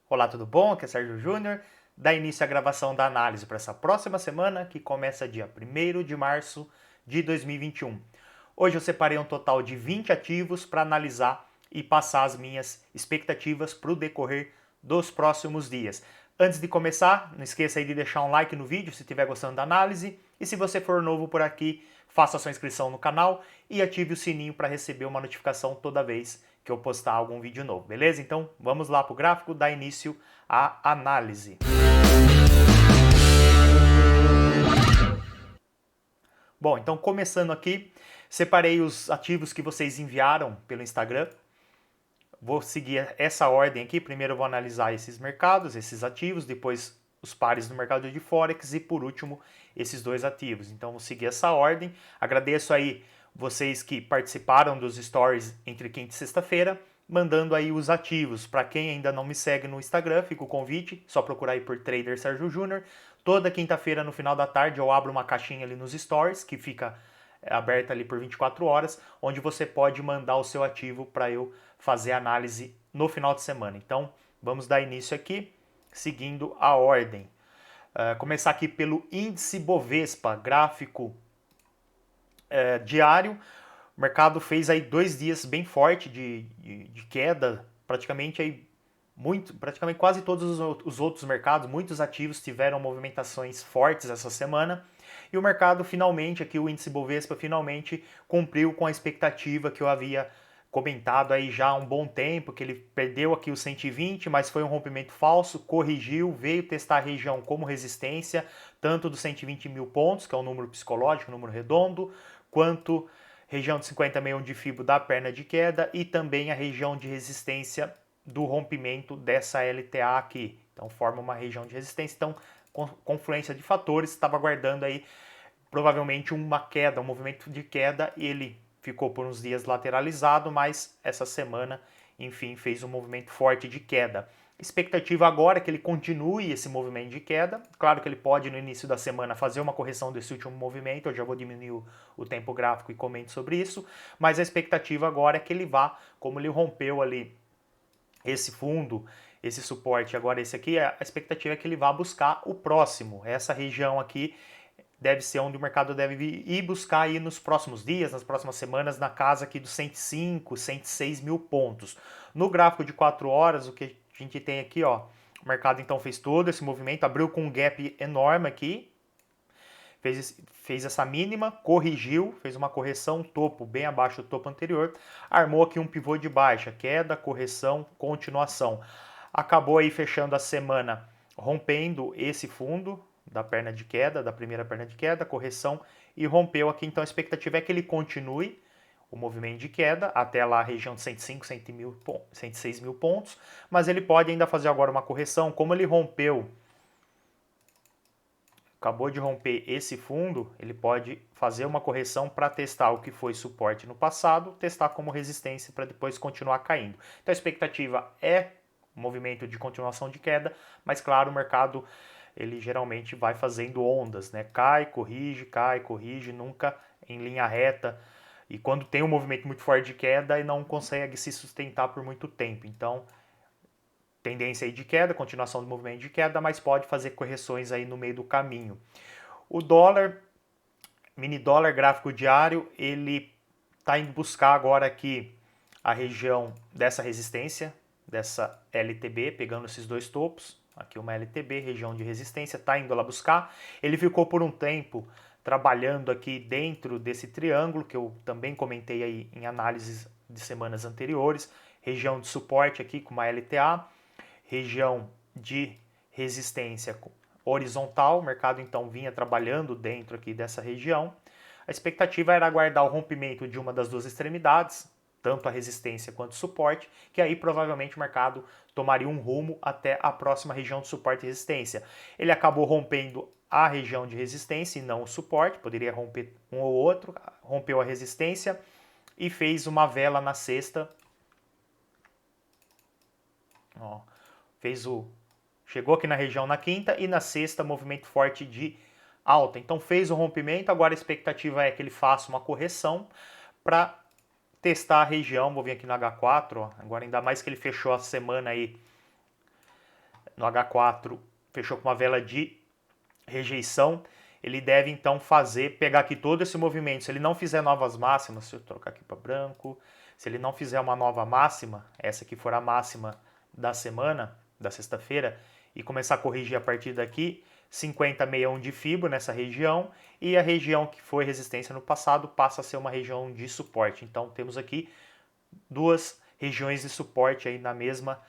Olá, tudo bom? Aqui é Sérgio Júnior. Dá início à gravação da análise para essa próxima semana, que começa dia 1º de março de 2021. Hoje eu separei um total de 20 ativos para analisar e passar as minhas expectativas para o decorrer dos próximos dias. Antes de começar, não esqueça aí de deixar um like no vídeo se estiver gostando da análise. E se você for novo por aqui, faça sua inscrição no canal e ative o sininho para receber uma notificação toda vez que eu postar algum vídeo novo, beleza? Então vamos lá para o gráfico, dar início à análise. Bom, então começando aqui, separei os ativos que vocês enviaram pelo Instagram. Vou seguir essa ordem aqui. Primeiro eu vou analisar esses mercados, esses ativos, depois os pares do mercado de Forex e por último esses dois ativos. Então vou seguir essa ordem. Agradeço aí vocês que participaram dos stories entre quinta e sexta-feira, mandando aí os ativos. Para quem ainda não me segue no Instagram, fica o convite, só procurar aí por Trader Sérgio Júnior. Toda quinta-feira no final da tarde eu abro uma caixinha ali nos stories que fica aberta ali por 24 horas, onde você pode mandar o seu ativo para eu fazer análise no final de semana. Então, vamos dar início aqui, seguindo a ordem. Começar aqui pelo índice Bovespa, gráfico diário. O mercado fez aí 2 dias bem forte de queda, praticamente aí praticamente quase todos os outros mercados, muitos ativos tiveram movimentações fortes essa semana. E o mercado finalmente, aqui o índice Bovespa finalmente cumpriu com a expectativa que eu havia comentado aí já há um bom tempo, que ele perdeu aqui o 120, mas foi um rompimento falso, corrigiu, veio testar a região como resistência, tanto dos 120 mil pontos, que é um número psicológico, um número redondo, quanto região de 50,1 de Fibo da perna de queda e também a região de resistência do rompimento dessa LTA aqui. Então forma uma região de resistência. Então, confluência de fatores, estava aguardando aí provavelmente uma queda, um movimento de queda, e ele ficou por uns dias lateralizado, mas essa semana, enfim, fez um movimento forte de queda. Expectativa agora é que ele continue esse movimento de queda. Claro que ele pode no início da semana fazer uma correção desse último movimento, eu já vou diminuir o tempo gráfico e comento sobre isso, mas a expectativa agora é que ele vá, como ele rompeu ali esse fundo, esse suporte, agora esse aqui, a expectativa é que ele vá buscar o próximo. Essa região aqui deve ser onde o mercado deve ir buscar aí nos próximos dias, nas próximas semanas, na casa aqui dos 105, 106 mil pontos. No gráfico de 4 horas, o que a gente tem aqui, ó, o mercado então fez todo esse movimento, abriu com um gap enorme aqui, fez essa mínima, corrigiu, fez uma correção, topo bem abaixo do topo anterior, armou aqui um pivô de baixa, queda, correção, continuação. Acabou aí fechando a semana rompendo esse fundo da perna de queda, da primeira perna de queda, correção, e rompeu aqui. Então a expectativa é que ele continue o movimento de queda até lá a região de 105, 106 mil pontos, mas ele pode ainda fazer agora uma correção, como ele rompeu, acabou de romper esse fundo, ele pode fazer uma correção para testar o que foi suporte no passado, testar como resistência para depois continuar caindo. Então a expectativa é um movimento de continuação de queda, mas claro, o mercado ele geralmente vai fazendo ondas, né? Cai, corrige, nunca em linha reta. E quando tem um movimento muito forte de queda, ele não consegue se sustentar por muito tempo. Então, tendência aí de queda, continuação do movimento de queda, mas pode fazer correções aí no meio do caminho. O dólar, mini dólar gráfico diário, ele está indo buscar agora aqui a região dessa resistência, dessa LTB, pegando esses dois topos, aqui uma LTB, região de resistência, está indo lá buscar. Ele ficou por um tempo trabalhando aqui dentro desse triângulo, que eu também comentei aí em análises de semanas anteriores, região de suporte aqui com uma LTA, região de resistência horizontal, o mercado então vinha trabalhando dentro aqui dessa região. A expectativa era aguardar o rompimento de uma das duas extremidades, tanto a resistência quanto o suporte, que aí provavelmente o mercado tomaria um rumo até a próxima região de suporte e resistência. Ele acabou rompendo a região de resistência e não o suporte, poderia romper um ou outro, rompeu a resistência e fez uma vela na sexta. Ó, chegou aqui na região na quinta e na sexta movimento forte de alta. Então fez o rompimento, agora a expectativa é que ele faça uma correção para testar a região. Vou vir aqui no H4, ó, agora ainda mais que ele fechou a semana aí no H4 fechou com uma vela de rejeição, ele deve então pegar aqui todo esse movimento. Se ele não fizer novas máximas, se eu trocar aqui para branco, se ele não fizer uma nova máxima, essa aqui for a máxima da semana, da sexta-feira, e começar a corrigir a partir daqui, 50,61 de Fibo nessa região, e a região que foi resistência no passado passa a ser uma região de suporte. Então temos aqui duas regiões de suporte aí na mesma,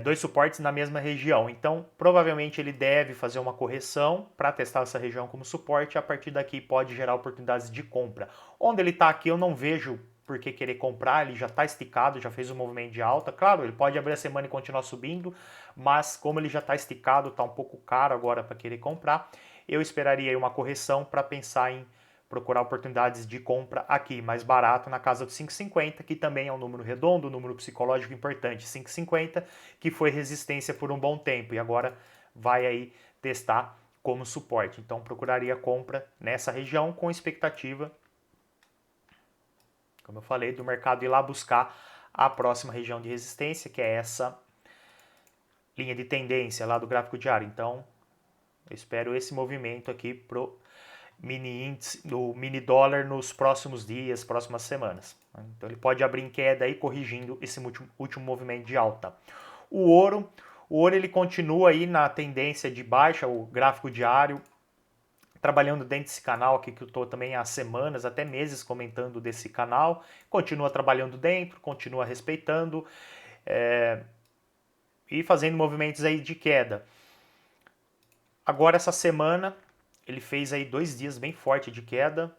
dois suportes na mesma região. Então provavelmente ele deve fazer uma correção para testar essa região como suporte, e a partir daqui pode gerar oportunidades de compra. Onde ele está aqui eu não vejo por que querer comprar, ele já está esticado, já fez um movimento de alta. Claro, ele pode abrir a semana e continuar subindo, mas como ele já está esticado, está um pouco caro agora para querer comprar, eu esperaria uma correção para pensar em procurar oportunidades de compra aqui, mais barato, na casa dos 5,50, que também é um número redondo, um número psicológico importante, 5,50, que foi resistência por um bom tempo e agora vai aí testar como suporte. Então procuraria compra nessa região com expectativa, como eu falei, do mercado ir lá buscar a próxima região de resistência, que é essa linha de tendência lá do gráfico diário. Então, eu espero esse movimento aqui pro mini índice, do mini dólar nos próximos dias, próximas semanas. Então, ele pode abrir em queda aí, corrigindo esse último movimento de alta. O ouro ele continua aí na tendência de baixa, o gráfico diário, trabalhando dentro desse canal aqui que eu estou também há semanas, até meses comentando desse canal, continua trabalhando dentro, continua respeitando e fazendo movimentos aí de queda. Agora essa semana ele fez aí 2 dias bem forte de queda.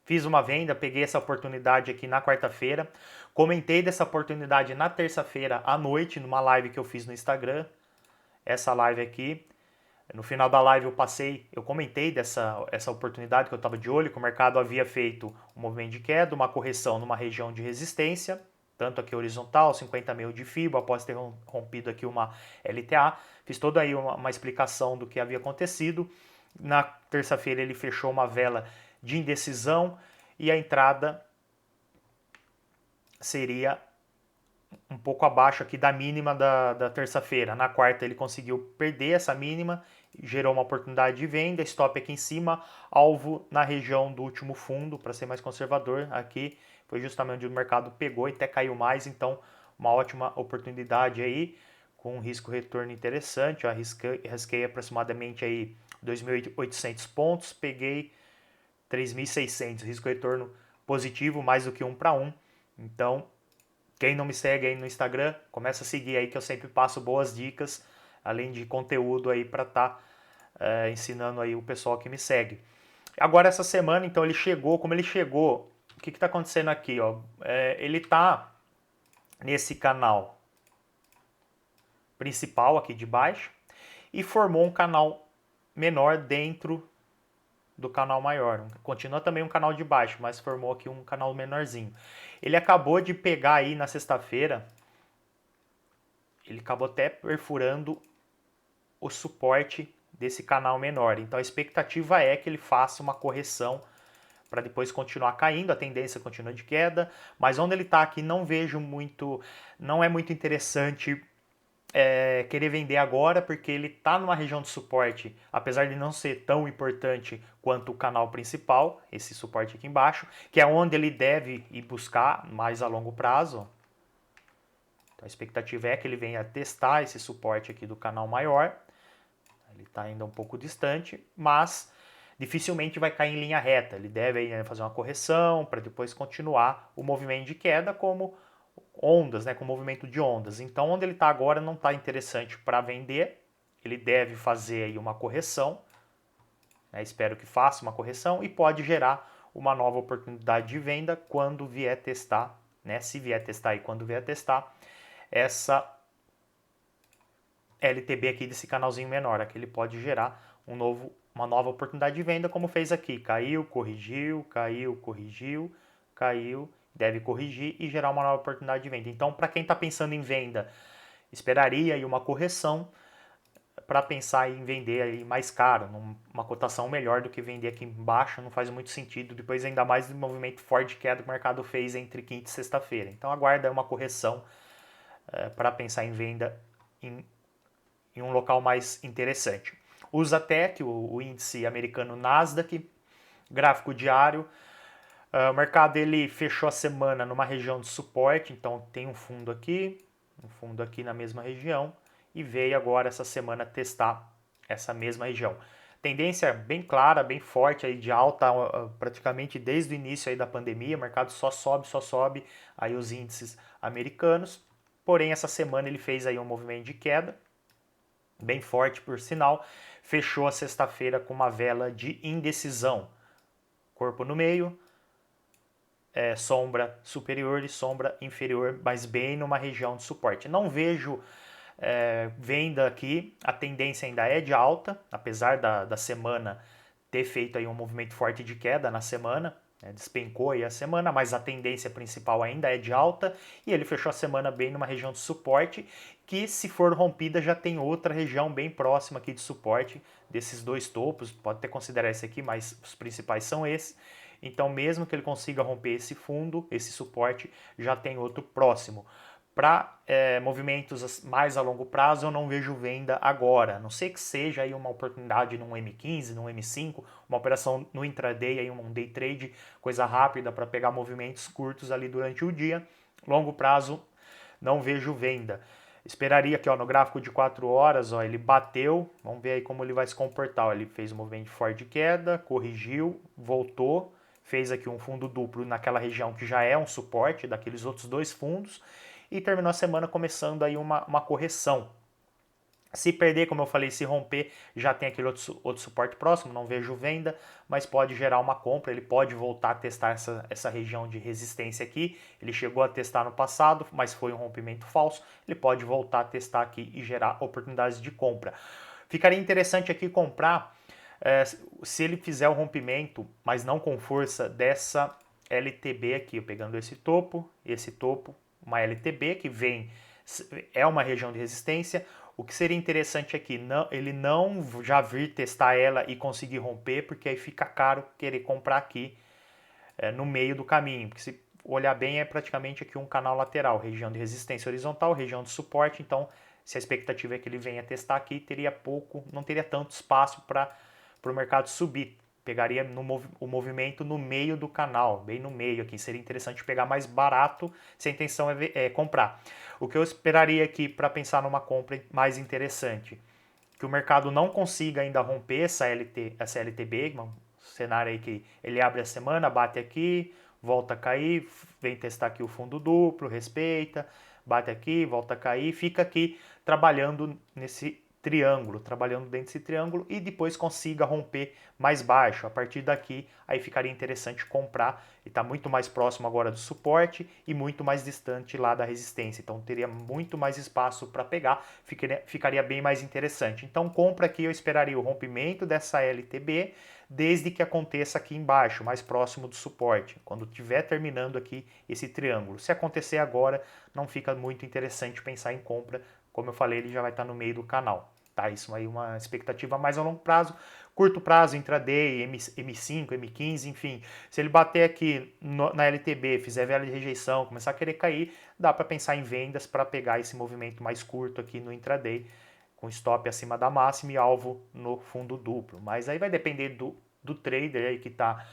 Fiz uma venda, peguei essa oportunidade aqui na quarta-feira, comentei dessa oportunidade na terça-feira à noite numa live que eu fiz no Instagram, essa live aqui. No final da live eu comentei essa oportunidade que eu estava de olho, que o mercado havia feito um movimento de queda, uma correção numa região de resistência, tanto aqui horizontal, 50,000 de FIBO, após ter rompido aqui uma LTA. Fiz toda aí uma explicação do que havia acontecido. Na terça-feira ele fechou uma vela de indecisão e a entrada seria um pouco abaixo aqui da mínima da terça-feira. Na quarta ele conseguiu perder essa mínima, gerou uma oportunidade de venda, stop aqui em cima, alvo na região do último fundo, para ser mais conservador, aqui foi justamente onde o mercado pegou e até caiu mais, então uma ótima oportunidade aí, com um risco-retorno interessante. Eu arrisquei aproximadamente aí 2.800 pontos, peguei 3.600, risco-retorno positivo, mais do que 1 para 1, então quem não me segue aí no Instagram, começa a seguir aí que eu sempre passo boas dicas, além de conteúdo aí para estar ensinando aí o pessoal que me segue. Agora essa semana, então como ele chegou, o que está acontecendo aqui? Ó? Ele está nesse canal principal aqui de baixo e formou um canal menor dentro do canal maior. Continua também um canal de baixo, mas formou aqui um canal menorzinho. Ele acabou de pegar aí na sexta-feira, ele acabou até perfurando o suporte desse canal menor. Então a expectativa é que ele faça uma correção para depois continuar caindo, a tendência continua de queda, mas onde ele está aqui não é muito interessante querer vender agora, porque ele está numa região de suporte, apesar de não ser tão importante quanto o canal principal, esse suporte aqui embaixo, que é onde ele deve ir buscar mais a longo prazo. Então a expectativa é que ele venha testar esse suporte aqui do canal maior. Ele está ainda um pouco distante, mas dificilmente vai cair em linha reta. Ele deve aí fazer uma correção para depois continuar o movimento de queda como ondas, né, com movimento de ondas. Então, onde ele está agora não está interessante para vender. Ele deve fazer aí uma correção, né, espero que faça uma correção e pode gerar uma nova oportunidade de venda quando vier testar, né, se vier testar e quando vier testar essa LTB aqui desse canalzinho menor. Aqui ele pode gerar uma nova oportunidade de venda, como fez aqui. Caiu, corrigiu, caiu, corrigiu, caiu, deve corrigir e gerar uma nova oportunidade de venda. Então, para quem está pensando em venda, esperaria aí uma correção para pensar em vender aí mais caro, numa cotação melhor do que vender aqui embaixo, não faz muito sentido. Depois, ainda mais do movimento forte de queda que o mercado fez entre quinta e sexta-feira. Então, aguarda uma correção para pensar em venda em, em um local mais interessante. O Zatec, o índice americano Nasdaq, gráfico diário, o mercado ele fechou a semana numa região de suporte, então tem um fundo aqui na mesma região, e veio agora essa semana testar essa mesma região. Tendência bem clara, bem forte aí de alta, praticamente desde o início aí da pandemia, o mercado só sobe aí os índices americanos. Porém, essa semana ele fez aí um movimento de queda, bem forte por sinal, fechou a sexta-feira com uma vela de indecisão. Corpo no meio, sombra superior e sombra inferior, mas bem numa região de suporte. Não vejo venda aqui, a tendência ainda é de alta, apesar da semana ter feito aí um movimento forte de queda na semana, despencou aí a semana, mas a tendência principal ainda é de alta, e ele fechou a semana bem numa região de suporte, que se for rompida já tem outra região bem próxima aqui de suporte, desses dois topos, pode até considerar esse aqui, mas os principais são esses. Então, mesmo que ele consiga romper esse fundo, esse suporte, já tem outro próximo. Para movimentos mais a longo prazo, eu não vejo venda agora. A não sei que seja aí uma oportunidade num M15, num M5, uma operação no intraday, aí um day trade, coisa rápida para pegar movimentos curtos ali durante o dia. Longo prazo, não vejo venda. Esperaria aqui ó, no gráfico de 4 horas, ó, ele bateu, vamos ver aí como ele vai se comportar. Ó, ele fez um movimento forte de queda, corrigiu, voltou, fez aqui um fundo duplo naquela região que já é um suporte daqueles outros dois fundos e terminou a semana começando aí uma correção. Se perder, como eu falei, se romper, já tem aquele outro suporte próximo, não vejo venda, mas pode gerar uma compra, ele pode voltar a testar essa região de resistência aqui, ele chegou a testar no passado, mas foi um rompimento falso, ele pode voltar a testar aqui e gerar oportunidades de compra. Ficaria interessante aqui comprar, se ele fizer o rompimento, mas não com força, dessa LTB aqui, pegando esse topo, uma LTB que vem, é uma região de resistência. O que seria interessante aqui, ele não já vir testar ela e conseguir romper, porque aí fica caro querer comprar aqui no meio do caminho, porque se olhar bem é praticamente aqui um canal lateral, região de resistência horizontal, região de suporte, então se a expectativa é que ele venha testar aqui, não teria tanto espaço para o mercado subir. Pegaria o movimento no meio do canal, bem no meio aqui. Seria interessante pegar mais barato se a intenção é comprar. O que eu esperaria aqui para pensar numa compra mais interessante, que o mercado não consiga ainda romper essa LTB, um cenário aí que ele abre a semana, bate aqui, volta a cair, vem testar aqui o fundo duplo, respeita, bate aqui, volta a cair, fica aqui trabalhando nesse triângulo, trabalhando dentro desse triângulo e depois consiga romper mais baixo. A partir daqui, aí ficaria interessante comprar e está muito mais próximo agora do suporte e muito mais distante lá da resistência. Então teria muito mais espaço para pegar, ficaria bem mais interessante. Então compra aqui, eu esperaria o rompimento dessa LTB, desde que aconteça aqui embaixo, mais próximo do suporte, quando estiver terminando aqui esse triângulo. Se acontecer agora, não fica muito interessante pensar em compra, como eu falei, ele já vai estar no meio do canal. Tá, isso aí é uma expectativa mais a longo prazo, curto prazo, intraday, M5, M15, enfim. Se ele bater aqui na LTB, fizer vela de rejeição, começar a querer cair, dá para pensar em vendas para pegar esse movimento mais curto aqui no intraday, com stop acima da máxima e alvo no fundo duplo. Mas aí vai depender do trader aí que está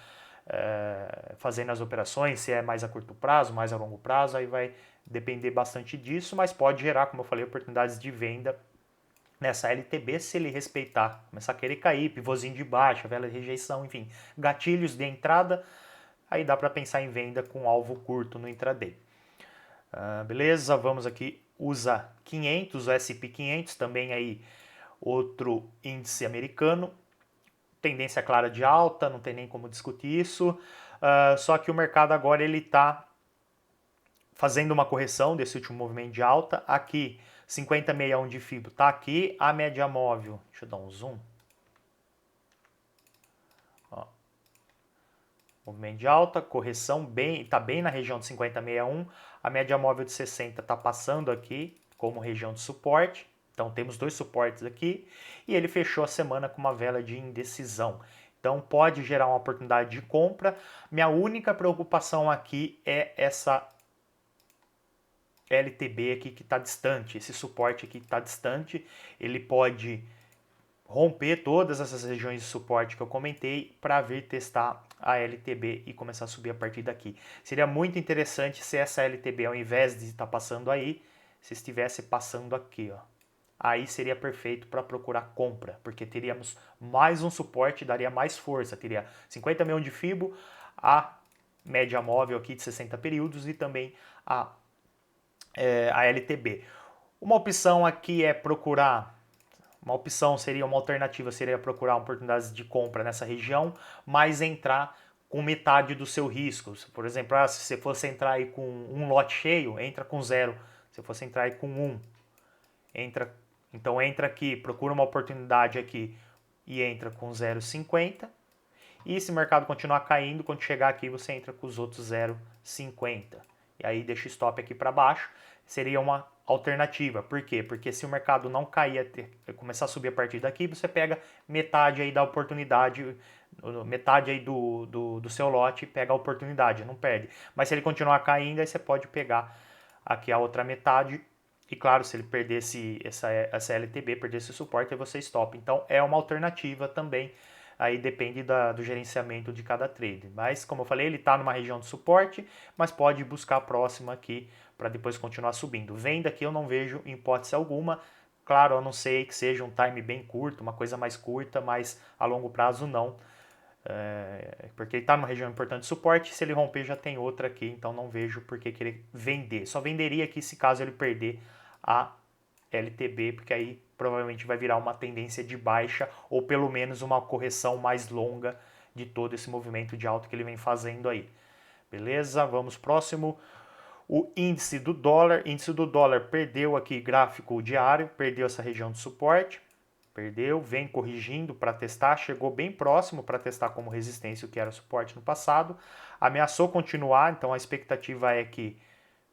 fazendo as operações, se é mais a curto prazo, mais a longo prazo, aí vai depender bastante disso, mas pode gerar, como eu falei, oportunidades de venda nessa LTB se ele respeitar, começar a querer cair, pivôzinho de baixa, vela de rejeição, enfim, gatilhos de entrada, aí dá para pensar em venda com alvo curto no intraday. Beleza, vamos aqui, USA 500, o S&P 500, também aí outro índice americano, tendência clara de alta, não tem nem como discutir isso, só que o mercado agora ele está fazendo uma correção desse último movimento de alta, aqui 50,61 de Fibo está aqui, a média móvel, deixa eu dar um zoom, ó, movimento de alta, correção está bem na região de 50,61, a média móvel de 60 está passando aqui como região de suporte, então temos dois suportes aqui, e ele fechou a semana com uma vela de indecisão. Então pode gerar uma oportunidade de compra. Minha única preocupação aqui é LTB aqui que está distante, esse suporte aqui que está distante, ele pode romper todas essas regiões de suporte que eu comentei para vir testar a LTB e começar a subir a partir daqui. Seria muito interessante se essa LTB, ao invés de estar passando aí, se estivesse passando aqui, ó. Aí seria perfeito para procurar compra, porque teríamos mais um suporte, daria mais força, teria 50 milhões de FIBO, a média móvel aqui de 60 períodos e também a LTB. Uma opção aqui é procurar, uma opção seria, uma alternativa seria procurar oportunidades de compra nessa região, mas entrar com metade do seu risco. Por exemplo, se você fosse entrar aí com um lote cheio, entra com 0. Se fosse entrar aí com 1, então entra aqui, procura uma oportunidade aqui e entra com 0,50. E se o mercado continuar caindo, quando chegar aqui você entra com os outros 0,50. E aí deixa o stop aqui para baixo. Seria uma alternativa. Por quê? Porque se o mercado não cair, começar a subir a partir daqui, você pega metade aí da oportunidade, metade aí do seu lote, pega a oportunidade, não perde. Mas se ele continuar caindo, aí você pode pegar aqui a outra metade. E claro, se ele perder essa LTB, perder esse suporte, aí você stop. Então é uma alternativa também. Aí depende do gerenciamento de cada trade. Mas, como eu falei, ele está numa região de suporte, mas pode buscar a próxima aqui para depois continuar subindo. Venda aqui eu não vejo em hipótese alguma. Claro, a não ser que seja um time bem curto, uma coisa mais curta, mas a longo prazo não. Porque ele está numa região importante de suporte, se ele romper já tem outra aqui, então não vejo por que querer vender. Só venderia aqui se caso ele perder a LTB, porque aí provavelmente vai virar uma tendência de baixa ou pelo menos uma correção mais longa de todo esse movimento de alta que ele vem fazendo aí. Beleza? Vamos próximo. O índice do dólar perdeu aqui gráfico diário, perdeu essa região de suporte, perdeu, vem corrigindo para testar, chegou bem próximo para testar como resistência o que era suporte no passado, ameaçou continuar, então a expectativa é que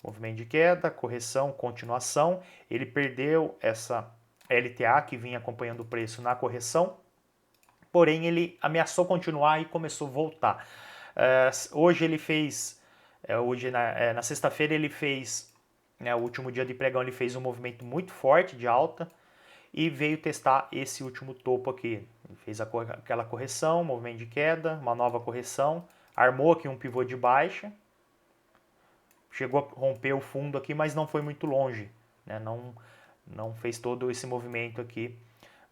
movimento de queda, correção, continuação. Ele perdeu essa LTA que vinha acompanhando o preço na correção, porém ele ameaçou continuar e começou a voltar. Hoje ele fez, na sexta-feira ele fez, o último dia de pregão ele fez um movimento muito forte de alta e veio testar esse último topo aqui. Ele fez aquela correção, movimento de queda, uma nova correção, armou aqui um pivô de baixa, chegou a romper o fundo aqui, mas não foi muito longe, né? Não fez todo esse movimento aqui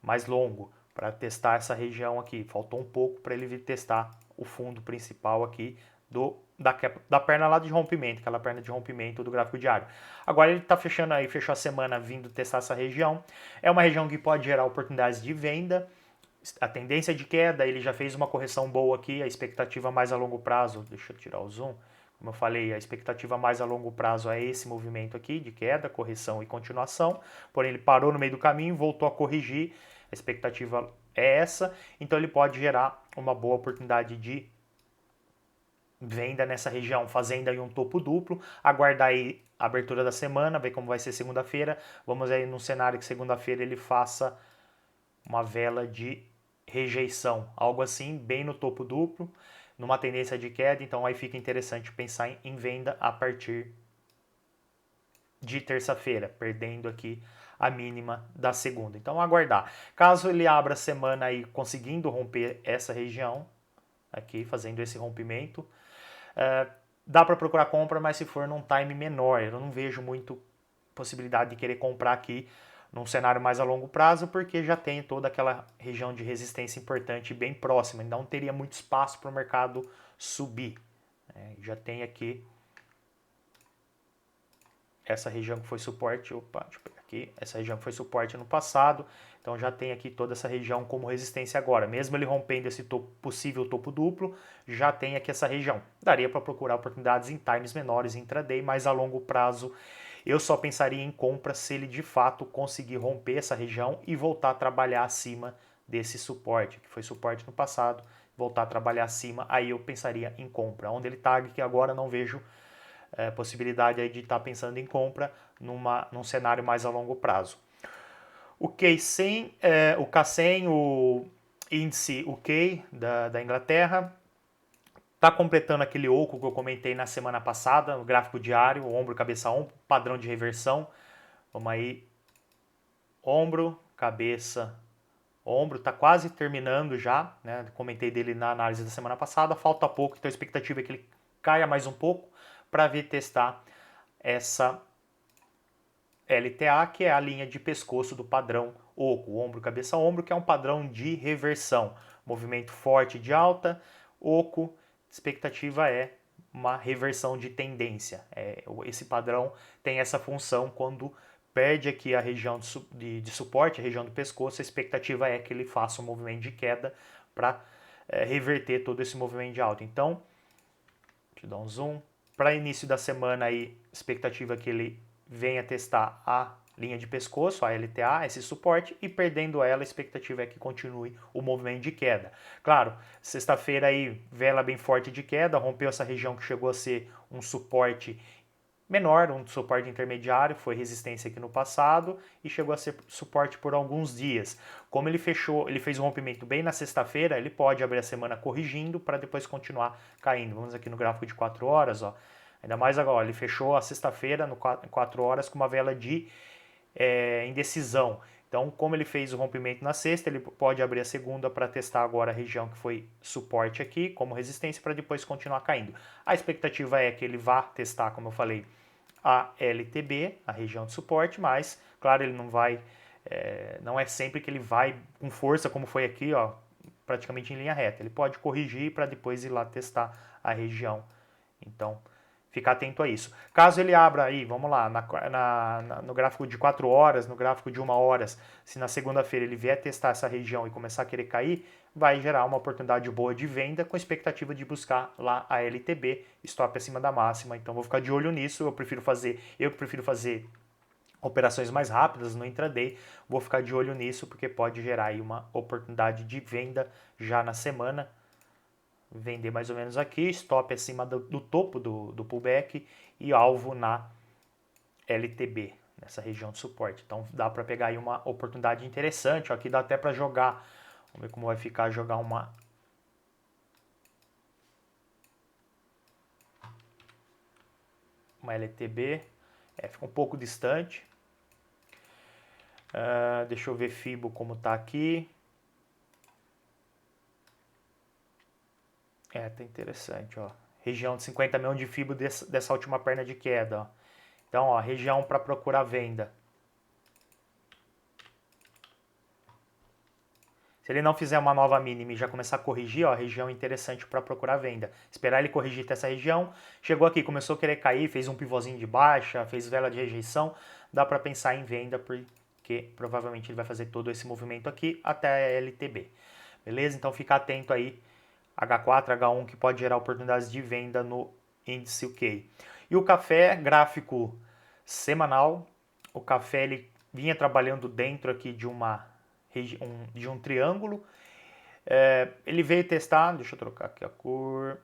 mais longo para testar essa região aqui. Faltou um pouco para ele vir testar o fundo principal aqui da perna lá de rompimento, aquela perna de rompimento do gráfico diário. Agora ele está fechando aí, fechou a semana vindo testar essa região. É uma região que pode gerar oportunidades de venda. A tendência de queda, ele já fez uma correção boa aqui, a expectativa mais a longo prazo, deixa eu tirar o zoom. Como eu falei, a expectativa mais a longo prazo é esse movimento aqui de queda, correção e continuação. Porém, ele parou no meio do caminho, voltou a corrigir. A expectativa é essa. Então, ele pode gerar uma boa oportunidade de venda nessa região, fazendo aí um topo duplo. Aguardar aí a abertura da semana, ver como vai ser segunda-feira. Vamos aí no cenário que segunda-feira ele faça uma vela de rejeição, algo assim, bem no topo duplo, numa tendência de queda, então aí fica interessante pensar em venda a partir de terça-feira, perdendo aqui a mínima da segunda. Então aguardar. Caso ele abra a semana aí conseguindo romper essa região, aqui fazendo esse rompimento, dá para procurar compra, mas se for num time menor, eu não vejo muito possibilidade de querer comprar aqui num cenário mais a longo prazo, porque já tem toda aquela região de resistência importante bem próxima, então não teria muito espaço para o mercado subir. Já tem aqui essa região que foi suporte, deixa eu pegar aqui, essa região que foi suporte no passado, então já tem aqui toda essa região como resistência agora. Mesmo ele rompendo esse possível topo duplo, já tem aqui essa região. Daria para procurar oportunidades em times menores, intraday, mas a longo prazo eu só pensaria em compra se ele de fato conseguir romper essa região e voltar a trabalhar acima desse suporte, que foi suporte no passado, voltar a trabalhar acima, aí eu pensaria em compra. Onde ele está aqui agora não vejo possibilidade aí de estar pensando em compra num cenário mais a longo prazo. O K100, o índice UK da Inglaterra, Está completando aquele oco que eu comentei na semana passada, no gráfico diário, ombro, cabeça, ombro, padrão de reversão. Vamos aí, ombro, cabeça, ombro, está quase terminando já, né? Comentei dele na análise da semana passada, falta pouco, então a expectativa é que ele caia mais um pouco para vir testar essa LTA, que é a linha de pescoço do padrão oco, ombro, cabeça, ombro, que é um padrão de reversão. Movimento forte de alta, oco, expectativa é uma reversão de tendência. Esse padrão tem essa função quando perde aqui a região de suporte, a região do pescoço, a expectativa é que ele faça um movimento de queda para reverter todo esse movimento de alta. Então, deixa eu dar um zoom. Para início da semana aí, expectativa é que ele venha testar a linha de pescoço, a LTA, esse suporte, e perdendo ela, a expectativa é que continue o movimento de queda. Claro, sexta-feira aí, vela bem forte de queda, rompeu essa região que chegou a ser um suporte menor, um suporte intermediário, foi resistência aqui no passado e chegou a ser suporte por alguns dias. Como ele fechou, ele fez um rompimento bem na sexta-feira, ele pode abrir a semana corrigindo para depois continuar caindo. Vamos aqui no gráfico de 4 horas, ó. Ainda mais agora, ele fechou a sexta-feira no 4 horas com uma vela de indecisão. Então, como ele fez o rompimento na sexta, ele pode abrir a segunda para testar agora a região que foi suporte aqui, como resistência, para depois continuar caindo. A expectativa é que ele vá testar, como eu falei, a LTB, a região de suporte, mas, claro, ele não vai, não é sempre que ele vai com força, como foi aqui, ó, praticamente em linha reta. Ele pode corrigir para depois ir lá testar a região. Então, ficar atento a isso. Caso ele abra aí, vamos lá, no gráfico de 4 horas, no gráfico de 1 hora, se na segunda-feira ele vier testar essa região e começar a querer cair, vai gerar uma oportunidade boa de venda com expectativa de buscar lá a LTB, stop acima da máxima. Então vou ficar de olho nisso, eu prefiro fazer operações mais rápidas no intraday, vou ficar de olho nisso porque pode gerar aí uma oportunidade de venda já na semana. Vender mais ou menos aqui, stop acima do topo do pullback e alvo na LTB, nessa região de suporte. Então dá para pegar aí uma oportunidade interessante, ó, aqui dá até para jogar, vamos ver como vai ficar, jogar uma LTB, fica um pouco distante. Deixa eu ver Fibo como tá aqui. Tá interessante, ó. Região de 50 milhões de Fibo dessa última perna de queda, ó. Então, ó, região para procurar venda. Se ele não fizer uma nova mínima e já começar a corrigir, ó, região interessante para procurar venda. Esperar ele corrigir até essa região. Chegou aqui, começou a querer cair, fez um pivôzinho de baixa, fez vela de rejeição. Dá para pensar em venda porque provavelmente ele vai fazer todo esse movimento aqui até a LTB. Beleza? Então fica atento aí. H4, H1 que pode gerar oportunidades de venda no índice UK. E o café, gráfico semanal. O café ele vinha trabalhando dentro aqui de um triângulo. Ele veio testar, deixa eu trocar aqui a cor.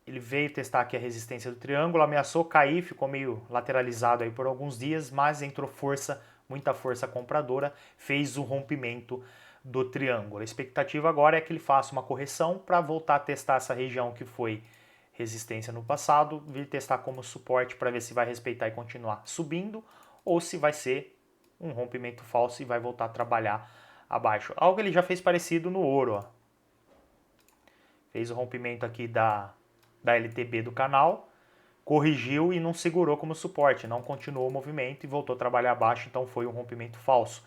Ele veio testar aqui a resistência do triângulo, ameaçou cair, ficou meio lateralizado aí por alguns dias, mas entrou força, muita força compradora, fez o rompimento do triângulo. A expectativa agora é que ele faça uma correção para voltar a testar essa região que foi resistência no passado, vir testar como suporte para ver se vai respeitar e continuar subindo ou se vai ser um rompimento falso e vai voltar a trabalhar abaixo. Algo que ele já fez parecido no ouro, ó. Fez o rompimento aqui da LTB do canal, corrigiu e não segurou como suporte, não continuou o movimento e voltou a trabalhar abaixo, então foi um rompimento falso.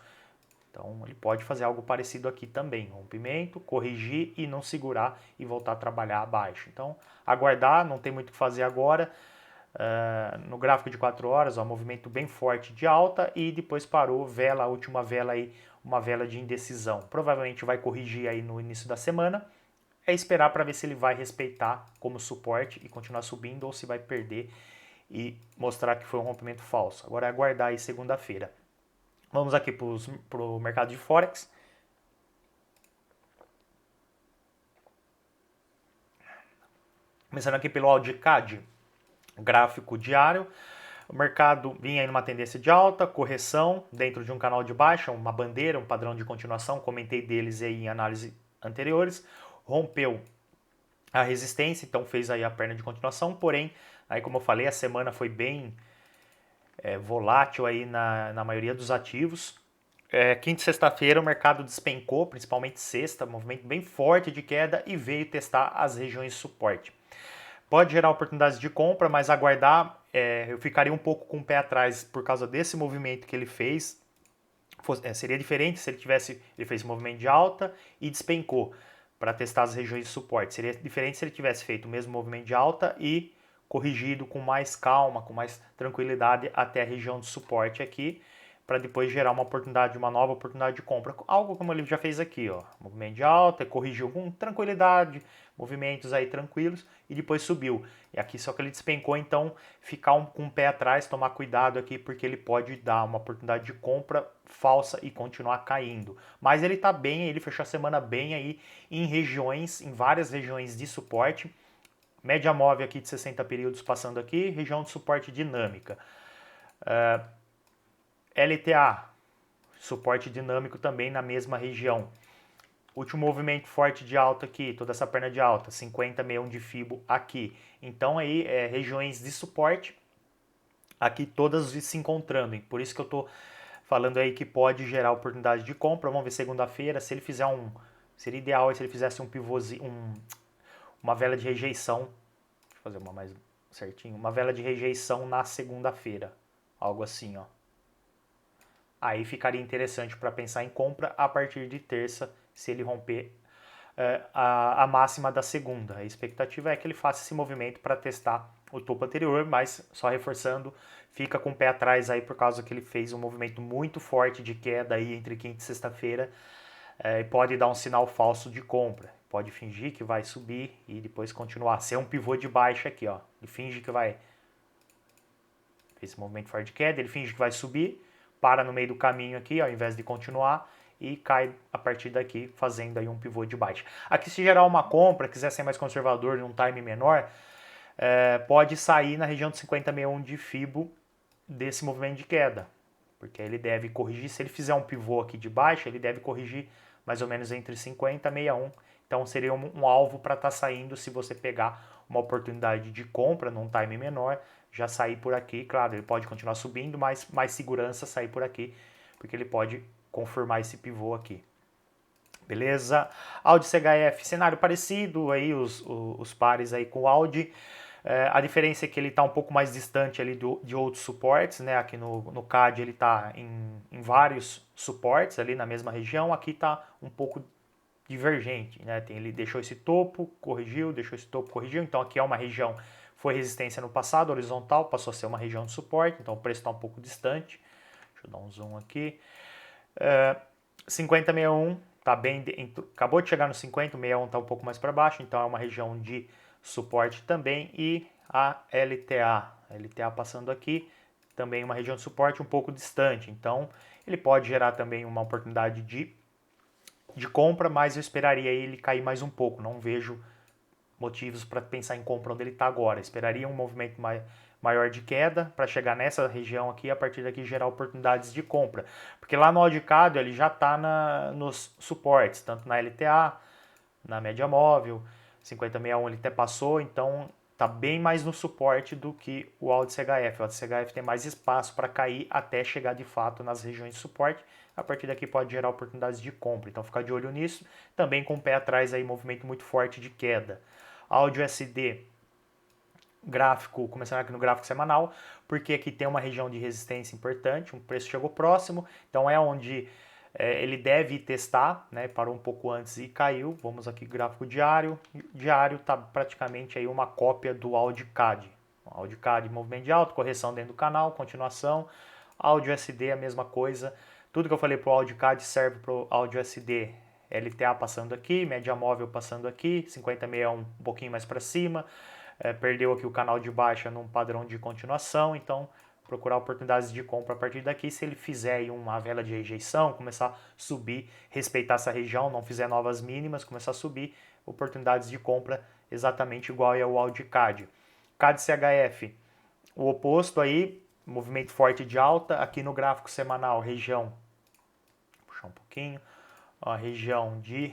Então ele pode fazer algo parecido aqui também, rompimento, corrigir e não segurar e voltar a trabalhar abaixo. Então aguardar, não tem muito o que fazer agora. No gráfico de 4 horas, ó, movimento bem forte de alta e depois parou, vela, a última vela aí, uma vela de indecisão. Provavelmente vai corrigir aí no início da semana. É esperar para ver se ele vai respeitar como suporte e continuar subindo ou se vai perder e mostrar que foi um rompimento falso. Agora é aguardar aí segunda-feira. Vamos aqui para o mercado de Forex. Começando aqui pelo AudiCAD, gráfico diário. O mercado vinha em uma tendência de alta, correção dentro de um canal de baixa, uma bandeira, um padrão de continuação. Comentei deles aí em análise anteriores. Rompeu a resistência, então fez aí a perna de continuação, porém, aí como eu falei, a semana foi bem volátil aí na maioria dos ativos. Quinta e sexta-feira o mercado despencou, principalmente sexta, movimento bem forte de queda e veio testar as regiões de suporte. Pode gerar oportunidades de compra, mas aguardar, eu ficaria um pouco com o pé atrás por causa desse movimento que ele fez. Seria diferente se ele fez um movimento de alta e despencou para testar as regiões de suporte. Seria diferente se ele tivesse feito o mesmo movimento de alta e corrigido com mais calma, com mais tranquilidade até a região de suporte aqui, para depois gerar uma nova oportunidade de compra. Algo como ele já fez aqui, ó, movimento de alta, corrigiu com tranquilidade, movimentos aí tranquilos e depois subiu. E aqui só que ele despencou, então ficar com o pé atrás, tomar cuidado aqui, porque ele pode dar uma oportunidade de compra falsa e continuar caindo. Mas ele tá bem, ele fechou a semana bem aí em várias regiões de suporte. Média móvel aqui de 60 períodos passando aqui, região de suporte dinâmica. LTA, suporte dinâmico também na mesma região. Último movimento forte de alta aqui, toda essa perna de alta, 50,61 de Fibo aqui. Então aí, regiões de suporte, aqui todas se encontrando. E por isso que eu tô falando aí que pode gerar oportunidade de compra. Vamos ver segunda-feira, se ele fizer seria ideal se ele fizesse um pivôzinho, uma vela de rejeição. Deixa eu fazer uma mais certinho. Uma vela de rejeição na segunda-feira. Algo assim, ó. Aí ficaria interessante para pensar em compra a partir de terça, se ele romper a máxima da segunda. A expectativa é que ele faça esse movimento para testar o topo anterior, mas só reforçando, fica com o pé atrás aí por causa que ele fez um movimento muito forte de queda aí entre quinta e sexta-feira e pode dar um sinal falso de compra. Pode fingir que vai subir e depois continuar. Ser um pivô de baixa aqui, ó. Ele finge que vai... Fez esse movimento forte de queda, ele finge que vai subir, para no meio do caminho aqui, ao invés de continuar, e cai a partir daqui, fazendo aí um pivô de baixa. Aqui, se gerar uma compra, quiser ser mais conservador num time menor, pode sair na região de 50,61 de Fibo desse movimento de queda, porque ele deve corrigir, se ele fizer um pivô aqui de baixa, ele deve corrigir mais ou menos entre 50 e 61, então seria um alvo para estar saindo se você pegar uma oportunidade de compra num time menor, já sair por aqui, claro, ele pode continuar subindo, mas mais segurança sair por aqui, porque ele pode confirmar esse pivô aqui. Beleza? Audi CHF, cenário parecido, aí os pares aí com o Audi. A diferença é que ele está um pouco mais distante ali de outros suportes, né? Aqui no CAD ele está em vários suportes ali na mesma região, aqui está um pouco divergente, né? Ele deixou esse topo, corrigiu, deixou esse topo, corrigiu, então aqui é uma região, foi resistência no passado, horizontal, passou a ser uma região de suporte, então o preço está um pouco distante. Deixa eu dar um zoom aqui. 50,61 tá bem, acabou de chegar no 50, o 61 está um pouco mais para baixo, então é uma região de suporte também, e a LTA passando aqui, também uma região de suporte um pouco distante, então ele pode gerar também uma oportunidade de compra, mas eu esperaria ele cair mais um pouco, não vejo motivos para pensar em compra onde ele está agora, esperaria um movimento maior de queda para chegar nessa região aqui e a partir daqui gerar oportunidades de compra, porque lá no Audicado ele já está nos suportes, tanto na LTA, na média móvel, 50,61 ele até passou, então está bem mais no suporte do que o Audi CHF. O Audi CHF tem mais espaço para cair até chegar de fato nas regiões de suporte. A partir daqui pode gerar oportunidades de compra, então ficar de olho nisso. Também com o pé atrás aí, movimento muito forte de queda. Áudio SD, gráfico, começando aqui no gráfico semanal, porque aqui tem uma região de resistência importante, um preço chegou próximo, então é onde ele deve testar, né, parou um pouco antes e caiu. Vamos aqui gráfico diário, diário está praticamente aí uma cópia do AudiCAD. AudiCAD movimento de alta, correção dentro do canal, continuação, áudio SD a mesma coisa, tudo que eu falei para o AudiCAD serve para o áudio SD. LTA passando aqui, média móvel passando aqui, 50,61 um pouquinho mais para cima, perdeu aqui o canal de baixa num padrão de continuação, então procurar oportunidades de compra a partir daqui. Se ele fizer aí uma vela de rejeição, começar a subir, respeitar essa região, não fizer novas mínimas, começar a subir, oportunidades de compra exatamente igual ao AudiCAD. CAD CHF, o oposto aí, movimento forte de alta, aqui no gráfico semanal, região, vou puxar um pouquinho, a região de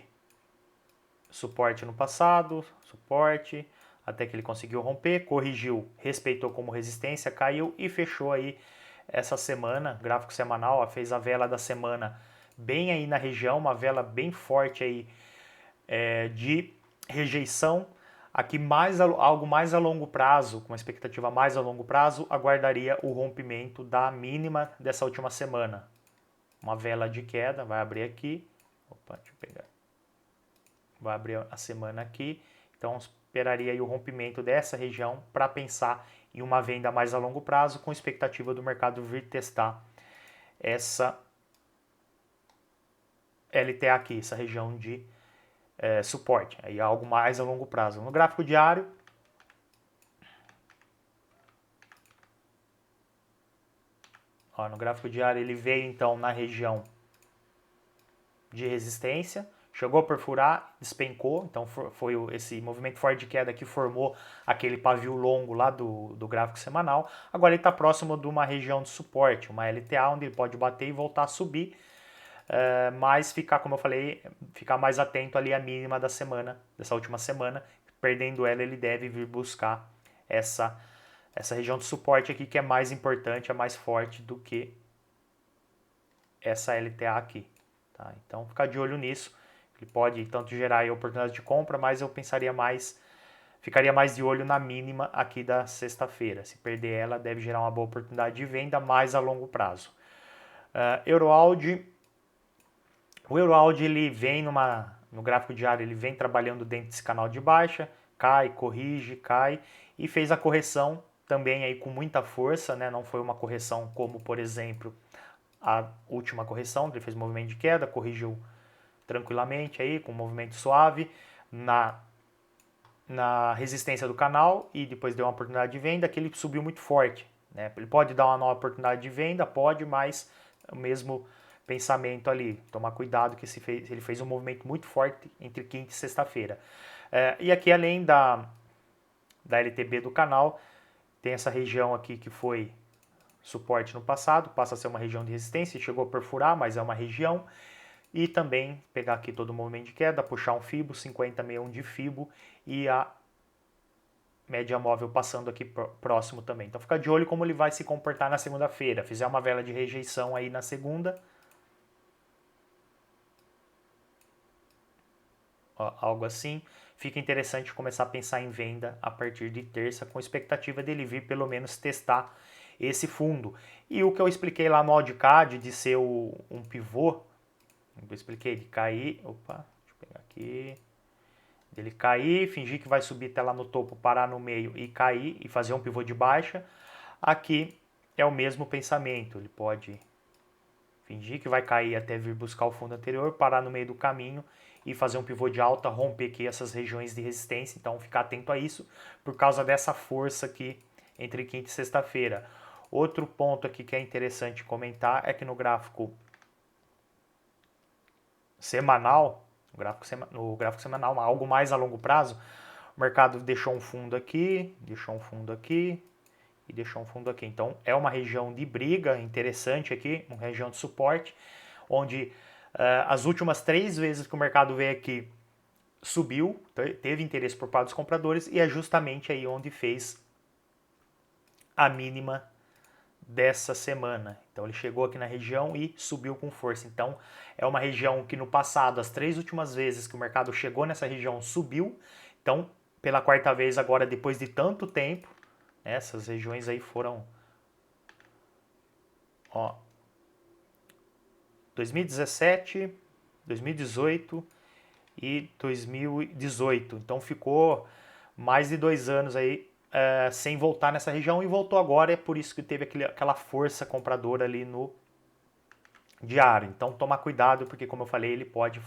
suporte no passado, suporte, até que ele conseguiu romper, corrigiu, respeitou como resistência, caiu e fechou aí essa semana, gráfico semanal, ó, fez a vela da semana bem aí na região, uma vela bem forte aí de rejeição. Aqui algo mais a longo prazo, com uma expectativa mais a longo prazo, aguardaria o rompimento da mínima dessa última semana. Uma vela de queda, vai abrir aqui. Opa, deixa eu pegar. Vai abrir a semana aqui. Então esperaria aí o rompimento dessa região para pensar em uma venda mais a longo prazo, com expectativa do mercado vir testar essa LTA aqui, essa região de suporte, aí algo mais a longo prazo. No gráfico diário, ó, no gráfico diário ele veio então na região de resistência, chegou a perfurar, despencou, então foi esse movimento forte de queda que formou aquele pavio longo lá do gráfico semanal. Agora ele está próximo de uma região de suporte, uma LTA, onde ele pode bater e voltar a subir, mas ficar, como eu falei, ficar mais atento ali à mínima da semana, dessa última semana. Perdendo ela, ele deve vir buscar essa região de suporte aqui, que é mais importante, é mais forte do que essa LTA aqui. Tá? Então, ficar de olho nisso. Ele pode tanto gerar aí oportunidade de compra, mas eu ficaria mais de olho na mínima aqui da sexta-feira. Se perder ela, deve gerar uma boa oportunidade de venda mais a longo prazo. Euroaudi. O Euroaudi ele vem no gráfico diário, ele vem trabalhando dentro desse canal de baixa, cai, corrige, cai e fez a correção também aí com muita força, né? Não foi uma correção como, por exemplo, a última correção, ele fez um movimento de queda, corrigiu tranquilamente aí, com um movimento suave na resistência do canal e depois deu uma oportunidade de venda que ele subiu muito forte, né? Ele pode dar uma nova oportunidade de venda, pode, mas o mesmo pensamento ali, tomar cuidado que ele fez um movimento muito forte entre quinta e sexta-feira. E aqui, além da LTB do canal, tem essa região aqui que foi suporte no passado, passa a ser uma região de resistência, chegou a perfurar, mas é uma região. E também pegar aqui todo o movimento de queda, puxar um FIBO, 50,61 de FIBO e a média móvel passando aqui próximo também. Então fica de olho como ele vai se comportar na segunda-feira. Fizer uma vela de rejeição aí na segunda, ó, algo assim, fica interessante começar a pensar em venda a partir de terça, com expectativa dele vir pelo menos testar esse fundo. E o que eu expliquei lá no AudiCAD de ser um pivô, eu expliquei de cair, opa, deixa eu pegar aqui, dele cair, fingir que vai subir até lá no topo, parar no meio e cair e fazer um pivô de baixa. Aqui é o mesmo pensamento, ele pode fingir que vai cair até vir buscar o fundo anterior, parar no meio do caminho e fazer um pivô de alta, romper aqui essas regiões de resistência. Então ficar atento a isso por causa dessa força aqui entre quinta e sexta-feira. Outro ponto aqui que é interessante comentar é que no gráfico semanal, no gráfico semanal, algo mais a longo prazo, o mercado deixou um fundo aqui, deixou um fundo aqui e deixou um fundo aqui. Então é uma região de briga interessante aqui, uma região de suporte, onde as últimas 3 vezes que o mercado veio aqui subiu, teve interesse por parte dos compradores e é justamente aí onde fez a mínima dessa semana. Então ele chegou aqui na região e subiu com força. Então é uma região que no passado, as 3 últimas vezes que o mercado chegou nessa região, subiu. Então pela quarta vez agora, depois de tanto tempo, essas regiões aí foram, ó, 2017, 2018 e 2018. Então ficou mais de 2 anos aí sem voltar nessa região e voltou agora. É por isso que teve aquela força compradora ali no diário. Então tomar cuidado, porque como eu falei, ele pode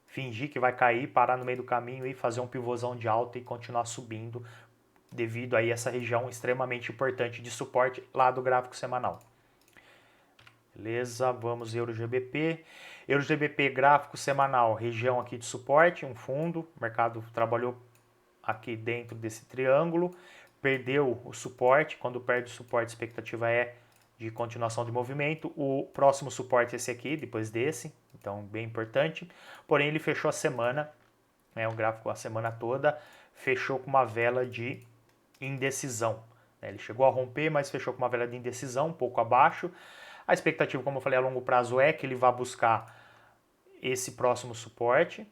fingir que vai cair, parar no meio do caminho e fazer um pivôzão de alta e continuar subindo devido a essa região extremamente importante de suporte lá do gráfico semanal. Beleza, vamos EuroGBP. EuroGBP gráfico semanal, região aqui de suporte, um fundo, o mercado trabalhou aqui dentro desse triângulo, perdeu o suporte, quando perde o suporte a expectativa é de continuação de movimento, o próximo suporte é esse aqui, depois desse, então bem importante, porém ele fechou a semana né, o gráfico a semana toda fechou com uma vela de indecisão. Ele chegou a romper, mas fechou com uma vela de indecisão, um pouco abaixo. A expectativa, como eu falei, a longo prazo é que ele vá buscar esse próximo suporte,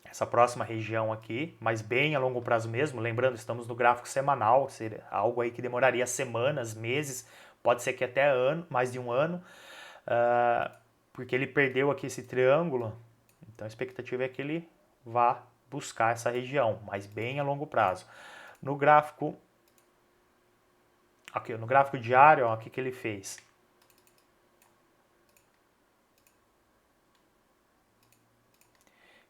essa próxima região aqui, mas bem a longo prazo mesmo. Lembrando, estamos no gráfico semanal, seria algo aí que demoraria semanas, meses, pode ser que até ano, mais de um ano, porque ele perdeu aqui esse triângulo. Então a expectativa é que ele vá buscar essa região, mas bem a longo prazo. No gráfico, aqui, no gráfico diário, ó, o que ele fez?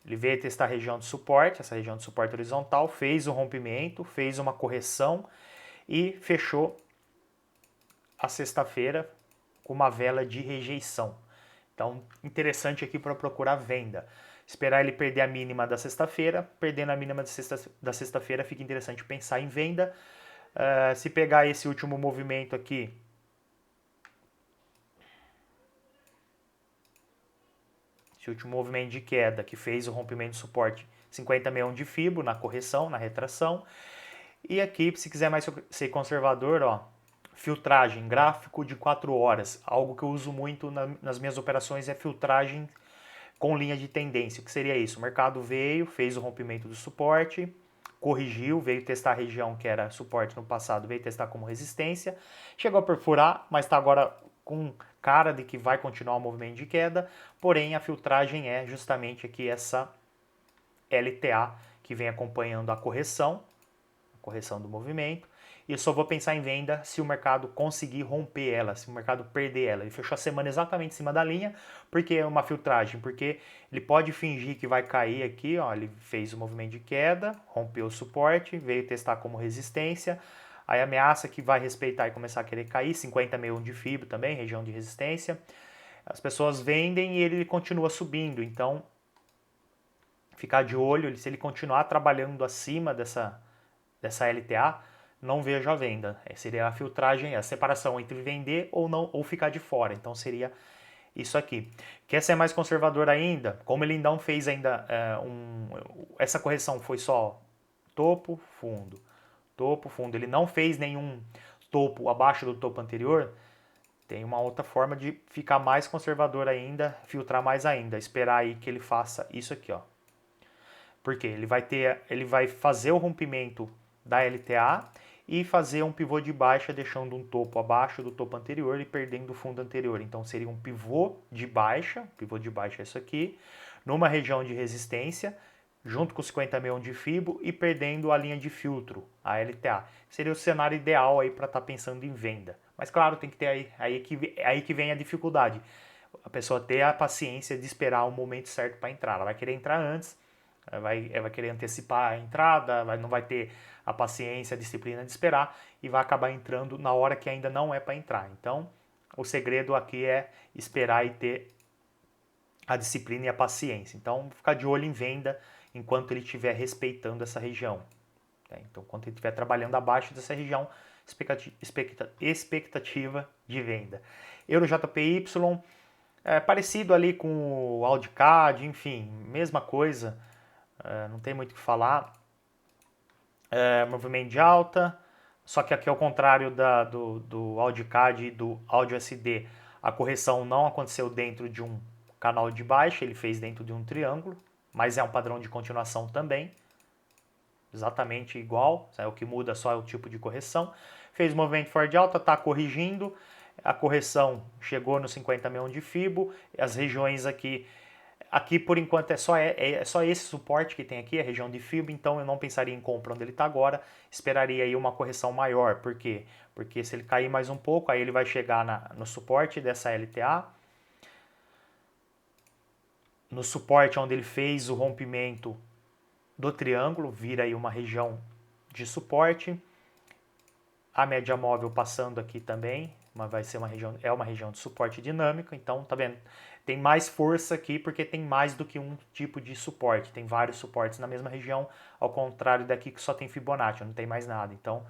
Ele veio testar a região de suporte, essa região de suporte horizontal, fez o rompimento, fez uma correção e fechou a sexta-feira com uma vela de rejeição. Então, interessante aqui para procurar venda. Esperar ele perder a mínima da sexta-feira, perdendo a mínima da sexta-feira, fica interessante pensar em venda. Se pegar esse último movimento aqui, esse último movimento de queda que fez o rompimento de suporte 50,61 de Fibo na correção, na retração. E aqui, se quiser mais ser conservador, ó, filtragem, gráfico de 4 horas. Algo que eu uso muito nas minhas operações é filtragem com linha de tendência. O que seria isso? O mercado veio, fez o rompimento do suporte, corrigiu, veio testar a região que era suporte no passado, veio testar como resistência, chegou a perfurar, mas está agora com cara de que vai continuar o movimento de queda, porém a filtragem é justamente aqui essa LTA que vem acompanhando a correção do movimento, e eu só vou pensar em venda se o mercado conseguir romper ela, se o mercado perder ela. Ele fechou a semana exatamente em cima da linha, porque é uma filtragem, porque ele pode fingir que vai cair aqui, ó, ele fez o movimento de queda, rompeu o suporte, veio testar como resistência, aí ameaça que vai respeitar e começar a querer cair, 50,61 de Fibo também, região de resistência. As pessoas vendem e ele continua subindo, então ficar de olho, se ele continuar trabalhando acima dessa LTA, não vejo a venda. Seria a filtragem, a separação entre vender ou não, ou ficar de fora. Então seria isso aqui. Quer ser mais conservador ainda? Como ele não fez ainda essa correção foi só topo, fundo, topo, fundo. Ele não fez nenhum topo abaixo do topo anterior. Tem uma outra forma de ficar mais conservador ainda, filtrar mais ainda, esperar aí que ele faça isso aqui, ó. Porque ele vai fazer o rompimento da LTA e fazer um pivô de baixa, deixando um topo abaixo do topo anterior e perdendo o fundo anterior. Então seria um pivô de baixa é isso aqui, numa região de resistência, junto com 50,61 de Fibo e perdendo a linha de filtro, a LTA. Seria o cenário ideal aí para estar pensando em venda. Mas claro, tem que ter aí que vem a dificuldade. A pessoa ter a paciência de esperar o momento certo para entrar. Ela vai querer entrar antes, vai querer antecipar a entrada, não vai ter a paciência, a disciplina de esperar e vai acabar entrando na hora que ainda não é para entrar. Então, o segredo aqui é esperar e ter a disciplina e a paciência. Então, ficar de olho em venda enquanto ele estiver respeitando essa região. Então, quando ele estiver trabalhando abaixo dessa região, expectativa de venda. Euro JPY, parecido ali com o Audicad, enfim, mesma coisa. Não tem muito o que falar. Movimento de alta, só que aqui ao contrário do Audicad e do Audio SD, a correção não aconteceu dentro de um canal de baixa, ele fez dentro de um triângulo, mas é um padrão de continuação também, exatamente igual, o que muda só é o tipo de correção. Fez movimento forte de alta, está corrigindo, a correção chegou no 50,61 de Fibo, as regiões aqui por enquanto é só esse suporte que tem aqui, a região de Fibo, então eu não pensaria em compra onde ele está agora, esperaria aí uma correção maior, por quê? Porque se ele cair mais um pouco, aí ele vai chegar no suporte dessa LTA, no suporte onde ele fez o rompimento do triângulo, vira aí uma região de suporte, a média móvel passando aqui também, mas vai ser uma região de suporte dinâmico, então tá vendo? Tem mais força aqui porque tem mais do que um tipo de suporte, tem vários suportes na mesma região, ao contrário daqui que só tem Fibonacci, não tem mais nada. Então,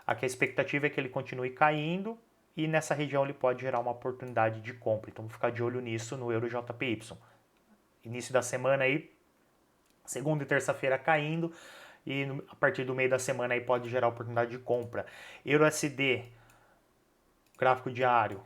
aqui a expectativa é que ele continue caindo e nessa região ele pode gerar uma oportunidade de compra. Então, vou ficar de olho nisso no Euro JPY. Início da semana aí, Segunda e terça-feira caindo e a partir do meio da semana aí pode gerar oportunidade de compra. EURUSD, gráfico diário,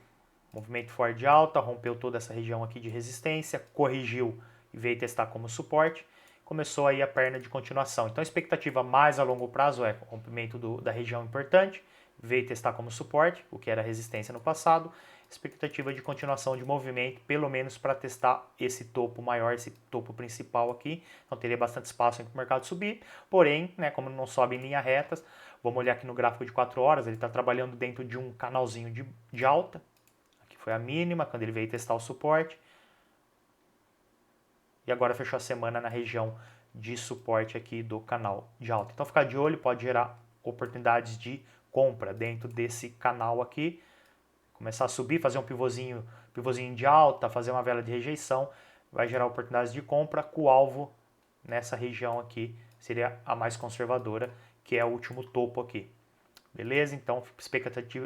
movimento forte de alta, rompeu toda essa região aqui de resistência, corrigiu e veio testar como suporte, começou aí a perna de continuação. Então a expectativa mais a longo prazo é rompimento da região importante, veio testar como suporte, o que era resistência no passado, expectativa de continuação de movimento, pelo menos para testar esse topo maior, esse topo principal aqui. Então teria bastante espaço para o mercado subir, porém, né, como não sobe em linha retas, vamos olhar aqui no gráfico de 4 horas, ele está trabalhando dentro de um canalzinho de alta, aqui foi a mínima, quando ele veio testar o suporte, e agora fechou a semana na região de suporte aqui do canal de alta. Então ficar de olho, pode gerar oportunidades de compra dentro desse canal aqui, começar a subir, fazer um pivôzinho de alta, fazer uma vela de rejeição, vai gerar oportunidades de compra com o alvo nessa região aqui, seria a mais conservadora, que é o último topo aqui. Beleza? Então,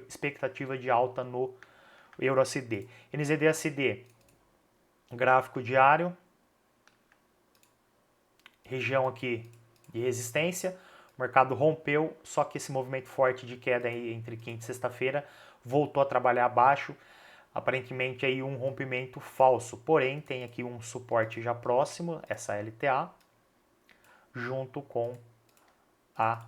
expectativa de alta no EURUSD. NZD-USD, gráfico diário, região aqui de resistência, o mercado rompeu, só que esse movimento forte de queda aí entre quinta e sexta-feira voltou a trabalhar abaixo, aparentemente aí um rompimento falso, porém tem aqui um suporte já próximo, essa LTA, junto com a